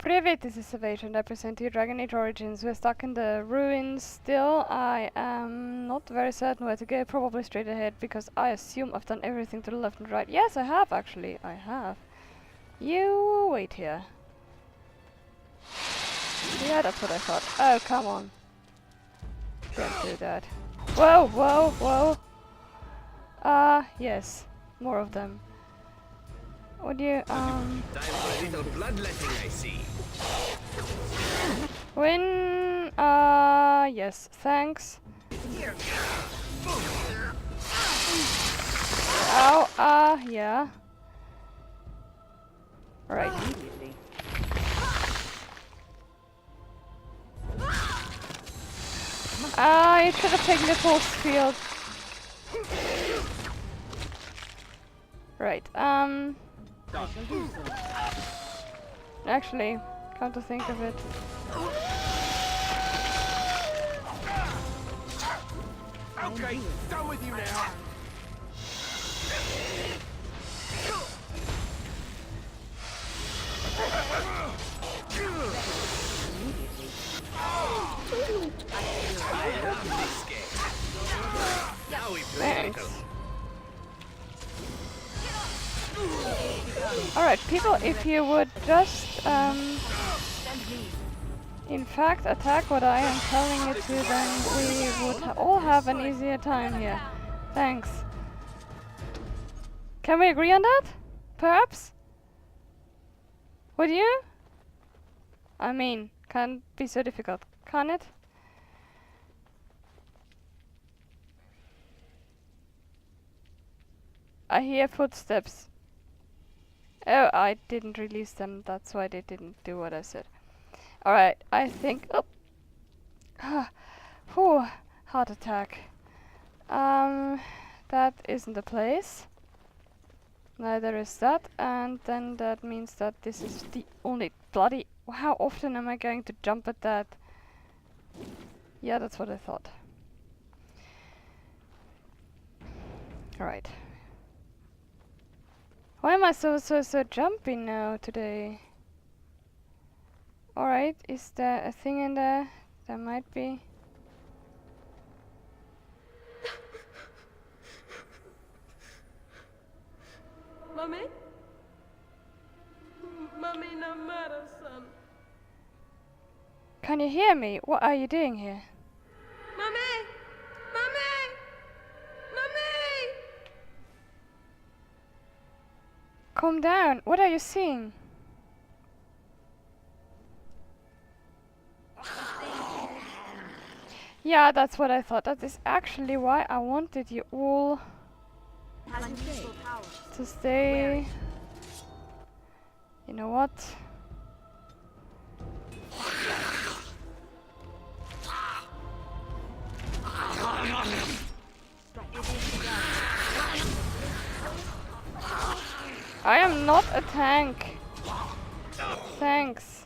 Privet, this is Evasion. I present to you Dragon Age Origins. We're stuck in the ruins still. I am not very certain where to go. Probably straight ahead, because I assume I've done everything to the left and right. Yes, I have actually. I have. You wait here. Yeah, that's what I thought. Oh, come on. Don't do that. Whoa, whoa, whoa. Yes. More of them. Would you, Time for a little bloodletting, I see. Win, yes, thanks. Ow, yeah. Right. You should have taken the force field. Right, actually, come to think of it. Okay, done with you now. I love this game. Now we play it. Alright, people, if you would just, in fact, attack what I am telling you to, then we would all have an easier time here. Thanks. Can we agree on that? Perhaps? Would you? I mean, can't be so difficult, can it? I hear footsteps. Oh, I didn't release them, that's why they didn't do what I said. Alright, I think... Oh! Whew, heart attack. That isn't the place. Neither is that, and then that means that this is the only bloody... How often am I going to jump at that? Yeah, that's what I thought. Alright. Why am I so jumpy now today? Alright, is there a thing in there? There might be. Mummy? Mummy, no matter, son. Can you hear me? What are you doing here? Mummy! Mummy! Mummy! Calm down. What are you seeing? Yeah, that's what I thought. That is actually why I wanted you all to stay. You know what? I am not a tank. Thanks.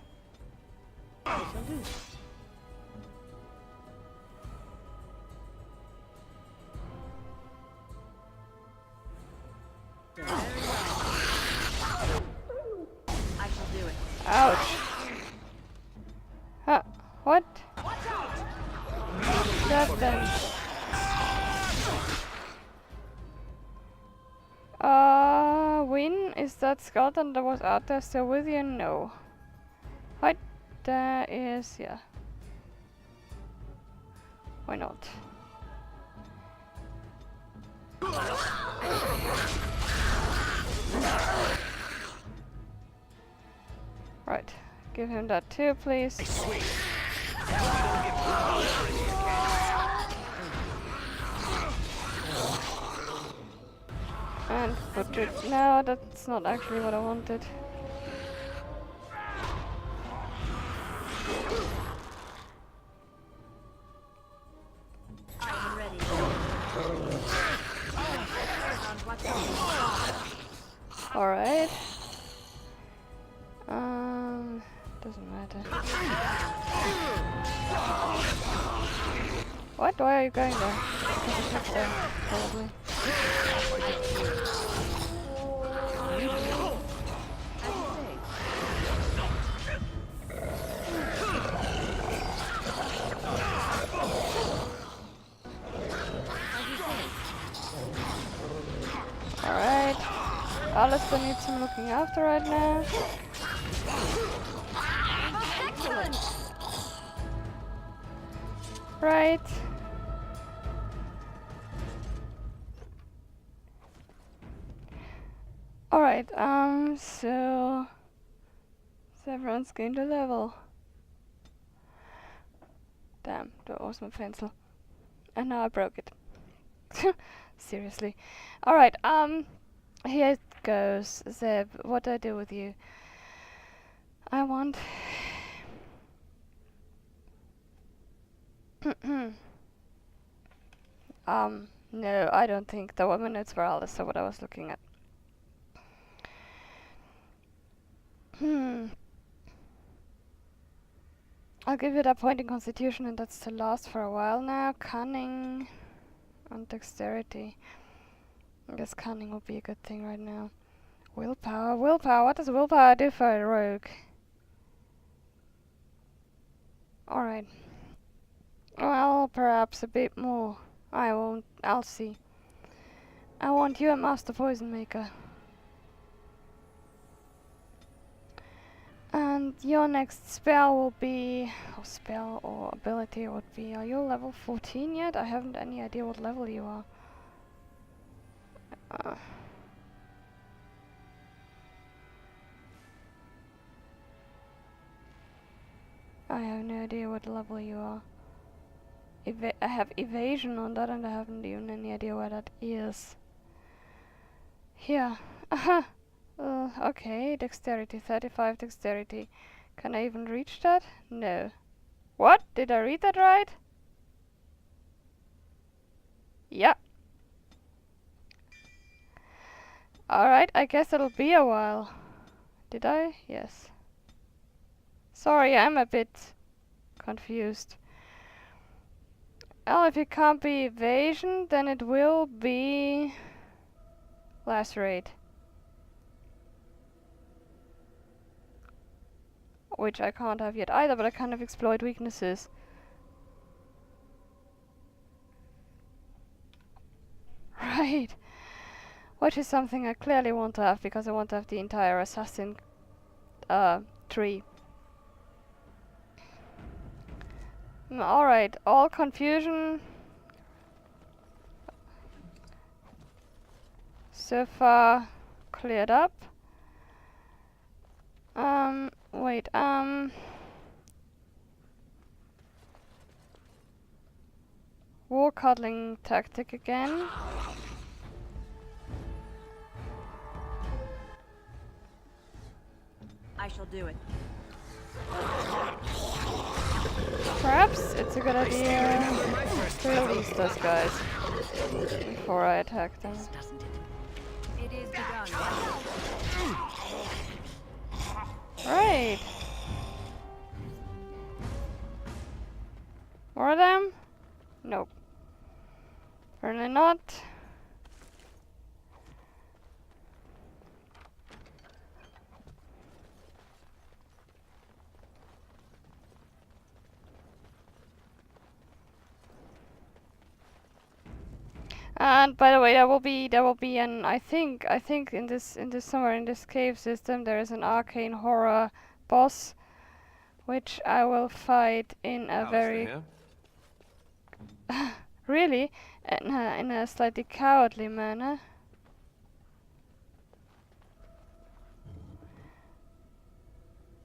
Ouch. Huh. What? That then. Win? Is that skeleton that was out there still with you? No. What? There is, yeah. Why not? Right. Give him that too, please. And put it... No, that's not actually what I wanted. Alright. Doesn't matter. What? Why are you going there? Because it's not there, probably. Alistair needs some looking after right now. Right. Alright, so everyone's gained a level. Damn, that was my pencil. And now I broke it. Seriously. Alright, here it goes. Zeb, what do I do with you? I want... no, I don't think there were minutes for Alistair what I was looking at. I'll give you that point in Constitution, and that's to last for a while now. Cunning and Dexterity. I guess Cunning would be a good thing right now. Willpower. Willpower. What does willpower do for a rogue? Alright. Well, perhaps a bit more. I won't. I'll see. I want you a Master Poison Maker. And your next spell will be... or spell or ability would be... Are you level 14 yet? I haven't any idea what level you are. I have no idea what level you are. I have evasion on that, and I haven't even any idea where that is. Here. Aha! Okay, dexterity, 35 dexterity. Can I even reach that? No. What? Did I read that right? Yeah. Alright, I guess it'll be a while. Did I? Yes. Sorry, I'm a bit confused. Well, if it can't be evasion, then it will be... lacerate. Which I can't have yet either, but I kind of exploit weaknesses. Right. Which is something I clearly want to have, because I want to have the entire assassin tree. Alright, all confusion so far cleared up. Wait, war cuddling tactic again. I shall do it. Perhaps it's a good idea to release those guys before I attack them. Doesn't it? It is begun. Right. More of them? Nope. Apparently not. And by the way, there will be an I think in this somewhere in this cave system there is an arcane horror boss, which I will fight in a very really in a slightly cowardly manner.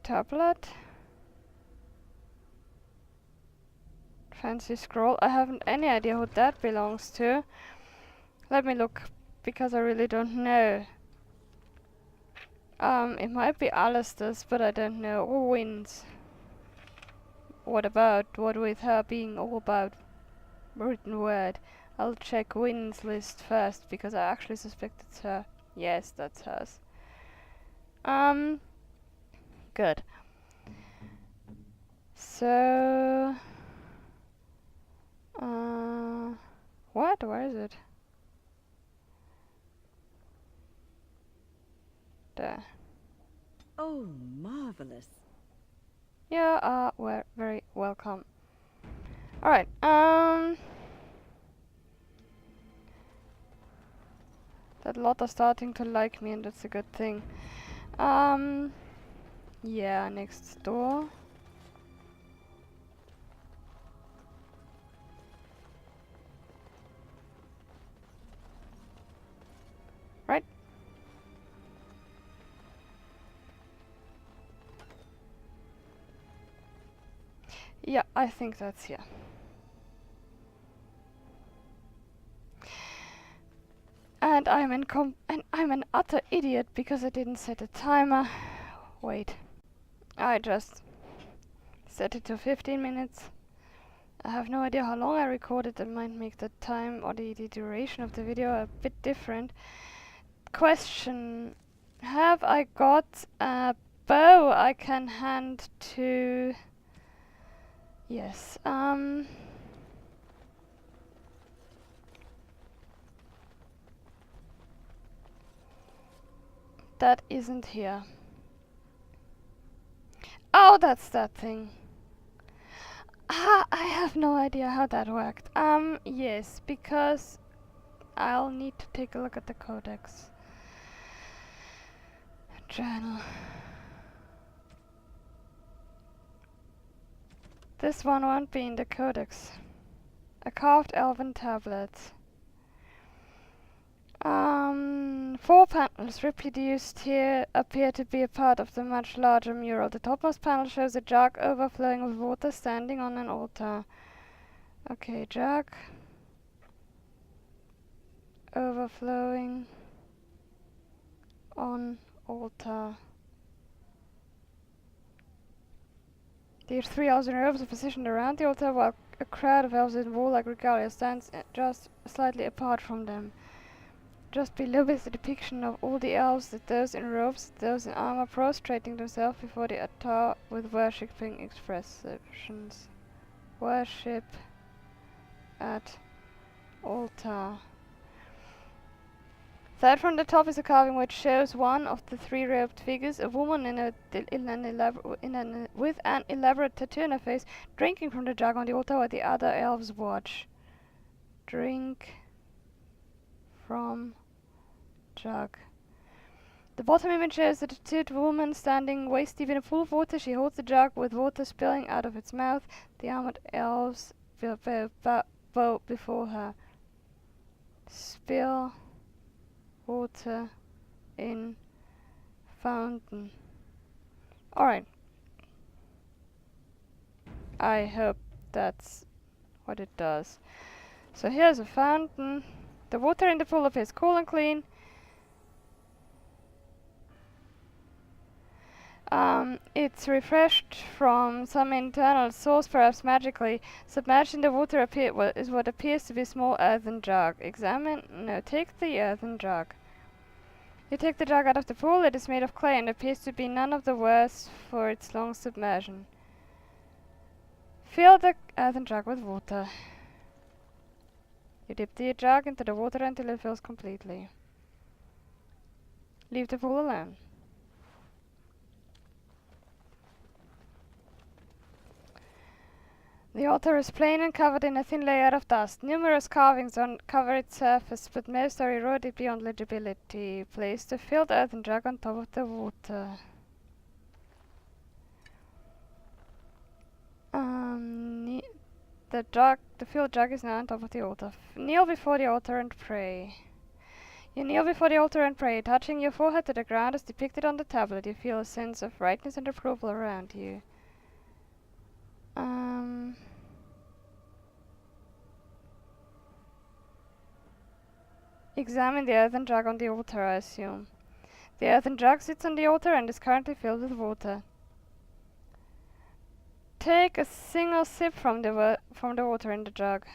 Tablet. Fancy scroll. I haven't any idea who that belongs to. Let me look, because I really don't know. It might be Alistair's, but I don't know. Or Wynn's. What with her being all about written word? I'll check Wynn's list first, because I actually suspect it's her. Yes, that's hers. Good. So... what? Where is it? There. Oh, marvelous. Yeah, we're very welcome. Alright, That lot are starting to like me, and that's a good thing. Yeah, next door. Right? Yeah, I think that's here. And I'm an utter idiot because I didn't set a timer. Wait. I just set it to 15 minutes. I have no idea how long I recorded. That might make the time or the duration of the video a bit different. Question. Have I got a bow I can hand to... Yes, that isn't here. Oh, that's that thing. Ah, I have no idea how that worked. Yes, because I'll need to take a look at the codex. Journal. This one won't be in the codex. A carved elven tablet. 4 panels reproduced here appear to be a part of the much larger mural. The topmost panel shows a jug overflowing with water standing on an altar. Okay, jug. Overflowing on altar. The 3 elves in robes are positioned around the altar while a crowd of elves in warlike regalia stands just slightly apart from them. Just below is a depiction of all the elves, those in robes, those in armor, prostrating themselves before the altar with worshipping expressions. Worship at altar. Third from the top is a carving which shows one of the 3 robed figures, a woman with an elaborate tattoo on her face, drinking from the jug on the altar while the other elves watch. Drink from jug. The bottom image shows a tattooed woman standing waist deep in a pool of water. She holds the jug with water spilling out of its mouth. The armored elves bow before her. Spill water in fountain. Alright. I hope that's what it does. So here's a fountain. The water in the pool appears cool and clean. It's refreshed from some internal source, perhaps magically. Submerged in the water is what appears to be a small earthen jug. Take the earthen jug. You take the jug out of the pool. It is made of clay and appears to be none of the worse for its long submersion. Fill the earthen jug with water. You dip the jug into the water until it fills completely. Leave the pool alone. The altar is plain and covered in a thin layer of dust. Numerous carvings cover its surface, but most are eroded beyond legibility. Place the filled earthen jug on top of the water. The filled jug is now on top of the altar. Kneel before the altar and pray. You kneel before the altar and pray. Touching your forehead to the ground as depicted on the tablet, you feel a sense of rightness and approval around you. Examine the earthen jug on the altar, I assume. The earthen jug sits on the altar and is currently filled with water. Take a single sip from the water in the jug.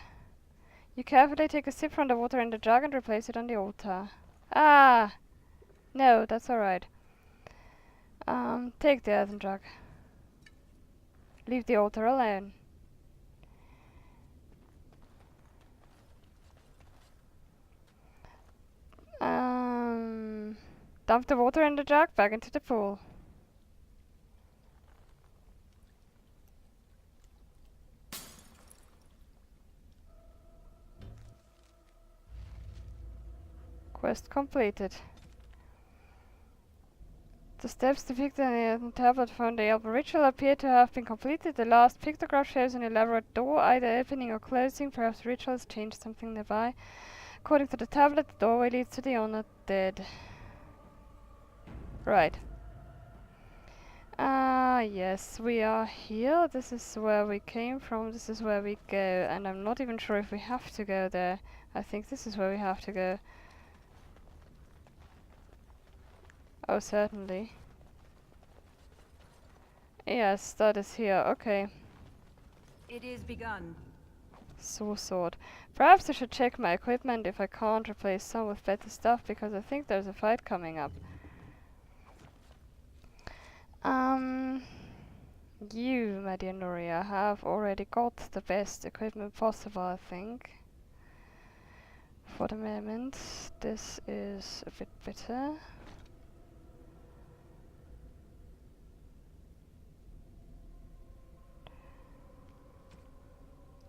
You carefully take a sip from the water in the jug and replace it on the altar. Ah! No, that's alright. Take the earthen jug. Leave the altar alone. Dump the water in the jug back into the pool. Quest completed. The steps depicted in the tablet from the album ritual appear to have been completed. The last pictograph shows an elaborate door, either opening or closing. Perhaps the ritual has changed something nearby. According to the tablet, the doorway leads to the honored dead. Right. Yes, we are here. This is where we came from. This is where we go. And I'm not even sure if we have to go there. I think this is where we have to go. Oh, certainly. Yes, that is here. Okay. It is begun. Sword. Perhaps I should check my equipment if I can't replace some with better stuff, because I think there's a fight coming up. You, my dear Nuria, have already got the best equipment possible, I think. For the moment, this is a bit better.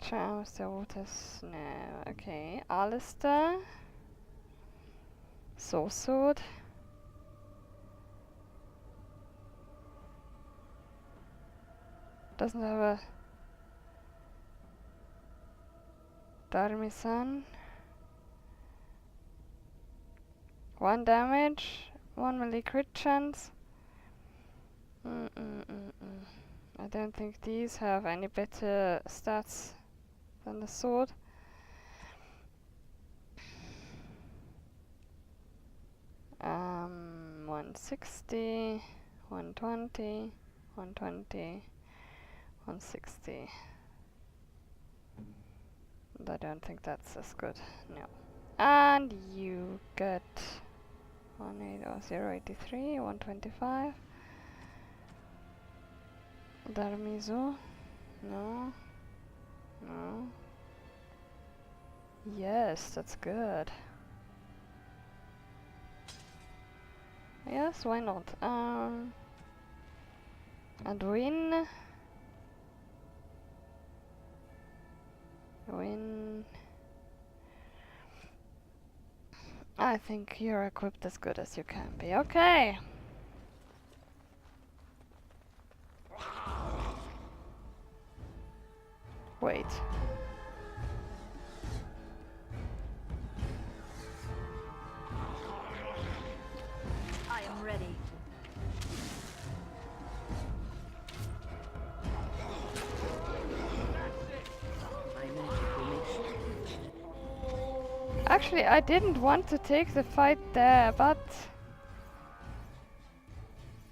Charms, the waters, no, okay. Alistair. Sword. Doesn't have a Darmisan. 1 damage, 1 melee crit chance. I don't think these have any better stats than the sword. Um, 160, 120, 120, 160. I don't think that's as good, no. And you get 083, 125. Darmizo, no, no. Yes, that's good. Yes, why not? And win. I think you're equipped as good as you can be. Okay. Wait. I am ready. Actually, I didn't want to take the fight there, but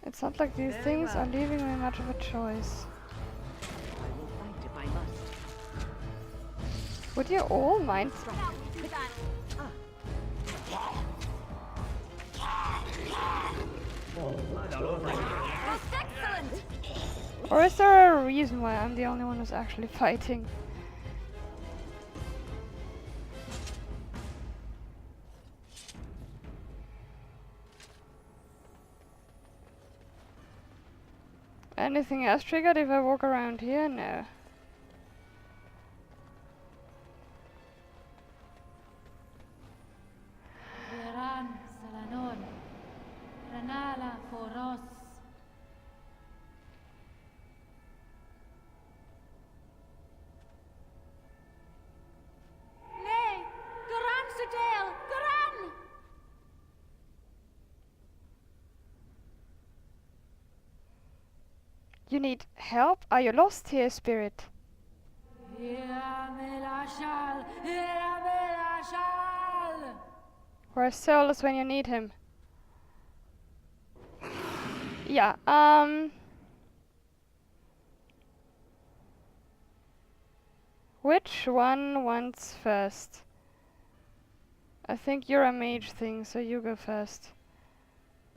it's not like these things are leaving me much of a choice. I will fight if I must. Would you all mind? That's excellent! Or is there a reason why I'm the only one who's actually fighting? Anything else triggered if I walk around here? No. Veran Salanon, Ranala Foros. Nay, Garan Sudale, Garan! You need help? Are you lost here, spirit? Where's Solus when you need him? Yeah, which one wants first? I think you're a mage thing, so you go first.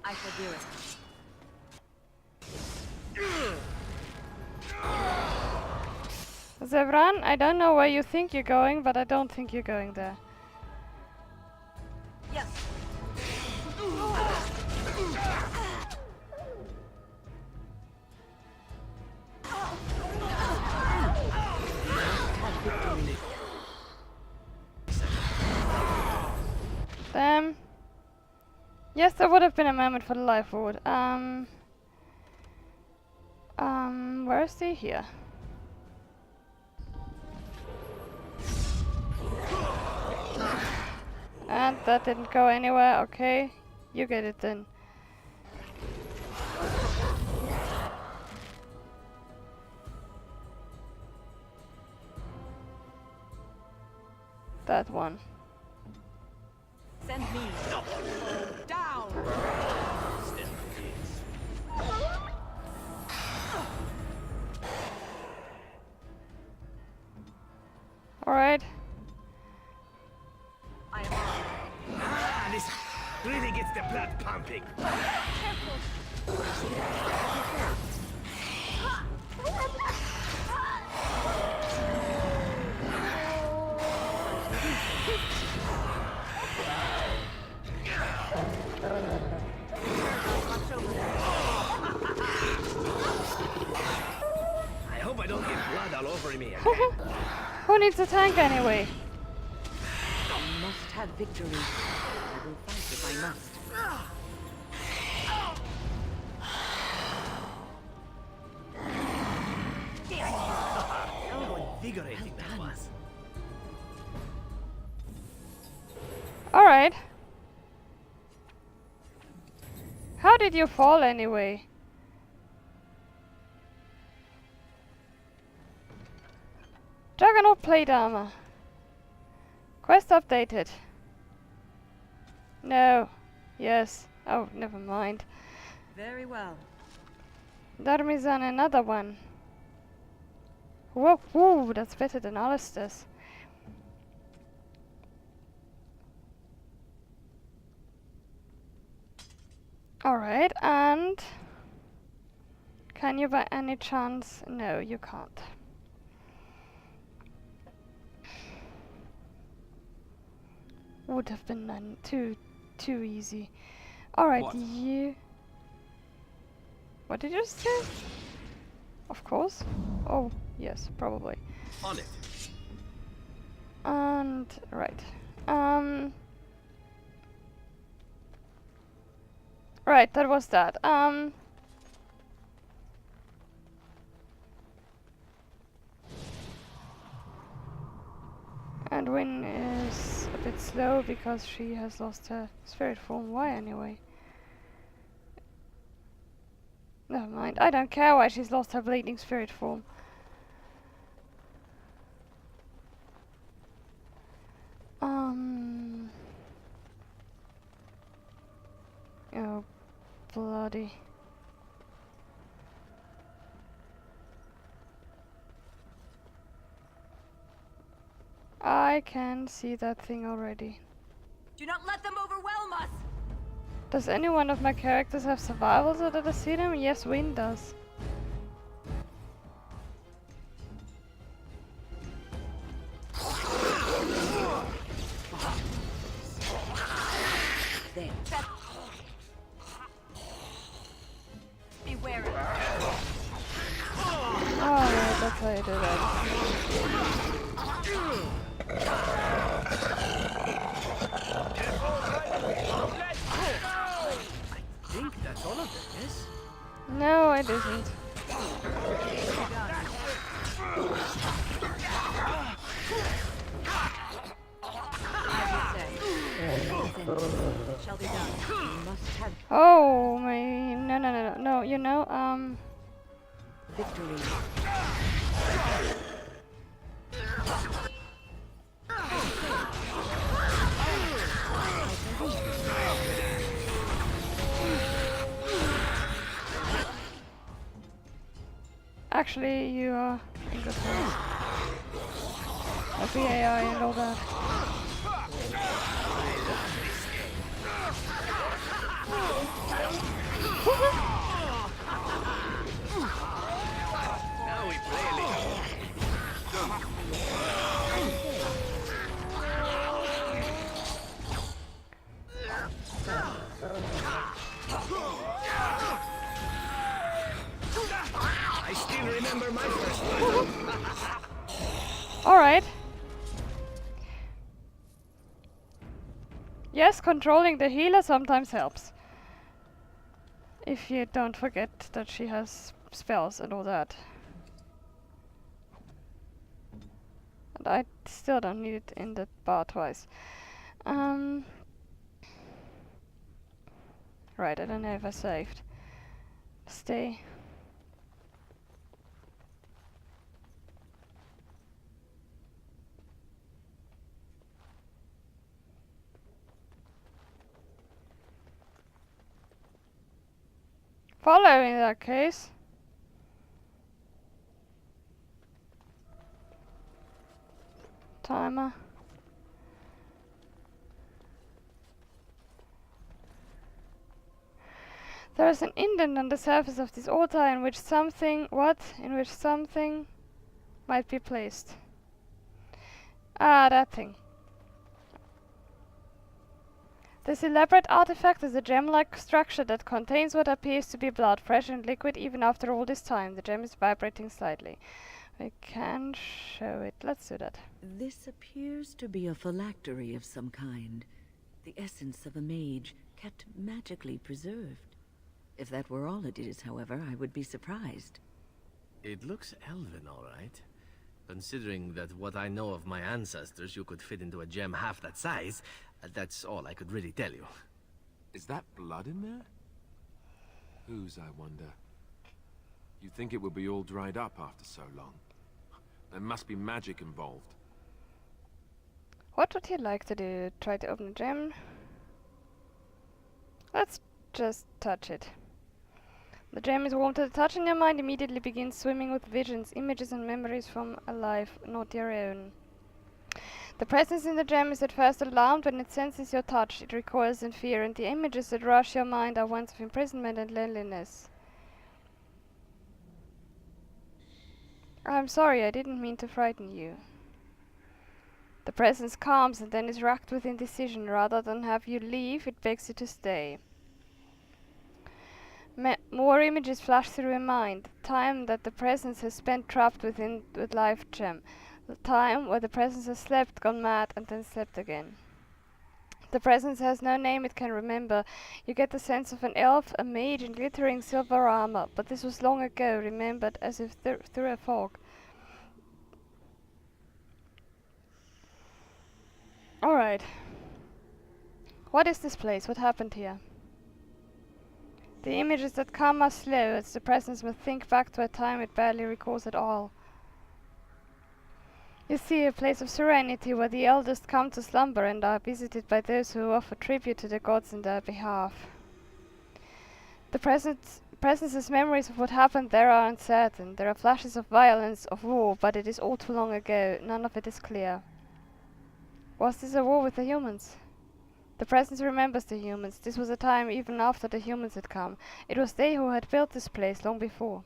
I shall do it. Zevran, I don't know where you think you're going, but I don't think you're going there. Yes. Damn. Yes, there would have been a moment for the life wood. Where is he? Here. And that didn't go anywhere. Okay, you get it then. That one. Send me. Down! Still kids. Alright. I am on. Ah, this really gets the blood pumping. I hope I don't get blood all over me again. Who needs a tank anyway? I must have victory. I will fight if I must. How invigorating that was. Alright. How did you fall anyway? Juggernaut plate armor. Quest updated. No. Yes. Oh, never mind. Very well. That means on another one. Whoa, whoa, that's better than Alistair's. Alright, and... Can you by any chance... No, you can't. Would have been too easy. Alright, What? you... What did you say? Of course. Oh, yes, probably. On it. And... Right. Right, that was that. And Wynn is a bit slow because she has lost her spirit form. Why anyway? Never mind. I don't care why she's lost her bleeding spirit form. Oh, bloody. I can see that thing already. Do not let them overwhelm us! Does any one of my characters have survival so that I see them? Yes, Wynn does. There. Beware. Oh, yeah, that's how you do that. I think that's all of them, yes? No, it isn't. Shall be done. We must have Oh, my... No, you know, victory. Actually, you are in good hands. Of the AI and all that. Now we play a little. I still remember my first one. Alright. Yes, controlling the healer sometimes helps. If you don't forget that she has spells and all that. And I still don't need it in the bar twice. Right, I don't know if I saved. Stay. Follow in that case. Timer. There is an indent on the surface of this altar in which something might be placed. Ah, that thing. This elaborate artifact is a gem-like structure that contains what appears to be blood, fresh and liquid even after all this time. The gem is vibrating slightly. We can show it. Let's do that. This appears to be a phylactery of some kind. The essence of a mage, kept magically preserved. If that were all it is, however, I would be surprised. It looks elven, all right. Considering that what I know of my ancestors, you could fit into a gem half that size, that's all I could really tell you. Is that blood in there? Whose, I wonder? You'd think it would be all dried up after so long. There must be magic involved. What would you like to do? Try to open a gem? Let's just touch it. The gem is warm to the touch and your mind immediately begins swimming with visions, images and memories from a life not your own. The presence in the gem is at first alarmed when it senses your touch. It recoils in fear, and the images that rush your mind are ones of imprisonment and loneliness. I'm sorry, I didn't mean to frighten you. The presence calms and then is racked with indecision. Rather than have you leave, it begs you to stay. More images flash through your mind. Time that the presence has spent trapped within the life gem. The time where the presence has slept, gone mad, and then slept again. The presence has no name it can remember. You get the sense of an elf, a mage in glittering silver armor, but this was long ago, remembered as if through a fog. Alright. What is this place? What happened here? The images that come are slow, as the presence must think back to a time it barely recalls at all. You see a place of serenity where the eldest come to slumber and are visited by those who offer tribute to the gods in their behalf. The presence's memories of what happened there are uncertain. There are flashes of violence, of war, but it is all too long ago. None of it is clear. Was this a war with the humans? The presence remembers the humans. This was a time even after the humans had come. It was they who had built this place long before.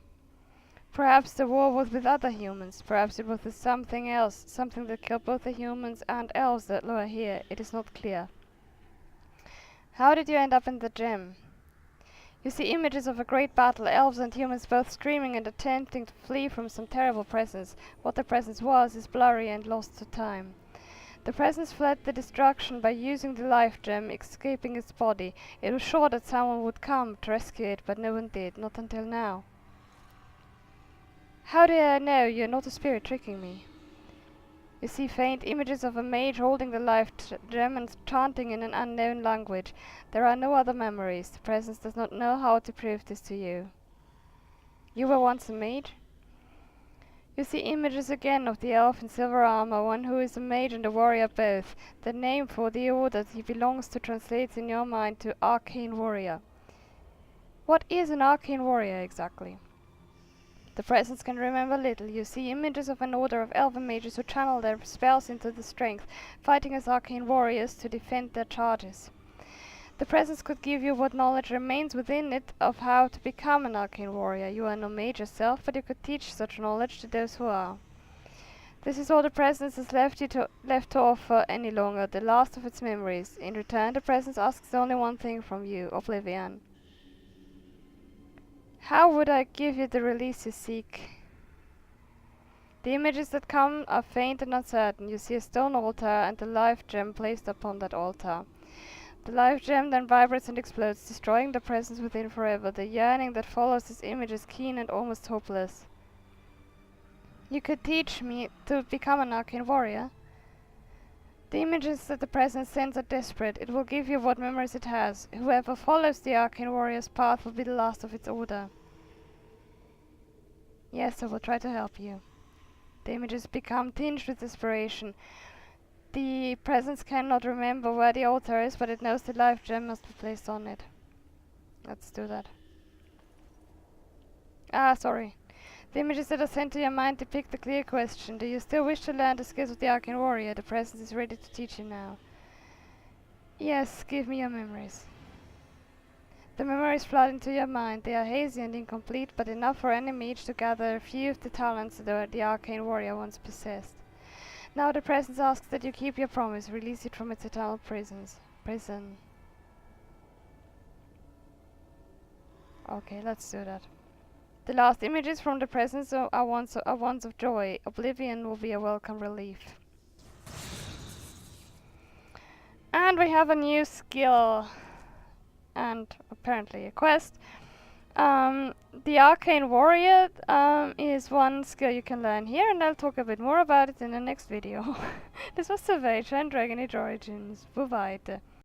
Perhaps the war was with other humans. Perhaps it was with something else. Something that killed both the humans and elves that were here. It is not clear. How did you end up in the gem? You see images of a great battle, elves and humans both screaming and attempting to flee from some terrible presence. What the presence was is blurry and lost to time. The presence fled the destruction by using the life gem, escaping its body. It was sure that someone would come to rescue it, but no one did, not until now. How do I know you're not a spirit tricking me? You see faint images of a mage holding the life gem and chanting in an unknown language. There are no other memories. The presence does not know how to prove this to you. You were once a mage? You see images again of the elf in silver armor, one who is a mage and a warrior both. The name for the order he belongs to translates in your mind to arcane warrior. What is an arcane warrior exactly? The presence can remember little. You see images of an order of elven mages who channel their spells into the strength, fighting as arcane warriors to defend their charges. The presence could give you what knowledge remains within it of how to become an arcane warrior. You are no mage yourself, but you could teach such knowledge to those who are. This is all the presence has left to offer any longer, the last of its memories. In return, the presence asks only one thing from you, oblivion. How would I give you the release you seek? The images that come are faint and uncertain. You see a stone altar and a life gem placed upon that altar. The life gem then vibrates and explodes, destroying the presence within forever. The yearning that follows this image is keen and almost hopeless. You could teach me to become an arcane warrior. The images that the presence sends are desperate. It will give you what memories it has. Whoever follows the arcane warrior's path will be the last of its order. Yes, I will try to help you. The images become tinged with desperation. The presence cannot remember where the altar is, but it knows the life gem must be placed on it. Let's do that. Sorry. The images that are sent to your mind depict the clear question. Do you still wish to learn the skills of the arcane warrior? The presence is ready to teach you now. Yes, give me your memories. The memories flood into your mind. They are hazy and incomplete, but enough for any mage to gather a few of the talents that the arcane warrior once possessed. Now the presence asks that you keep your promise, release it from its eternal prison. Okay, let's do that. The last images from the presence are ones of joy. Oblivion will be a welcome relief. And we have a new skill. And apparently a quest. The Arcane Warrior is one skill you can learn here, and I'll talk a bit more about it in the next video. This was Savage and Dragon Age Origins. Bye-bye.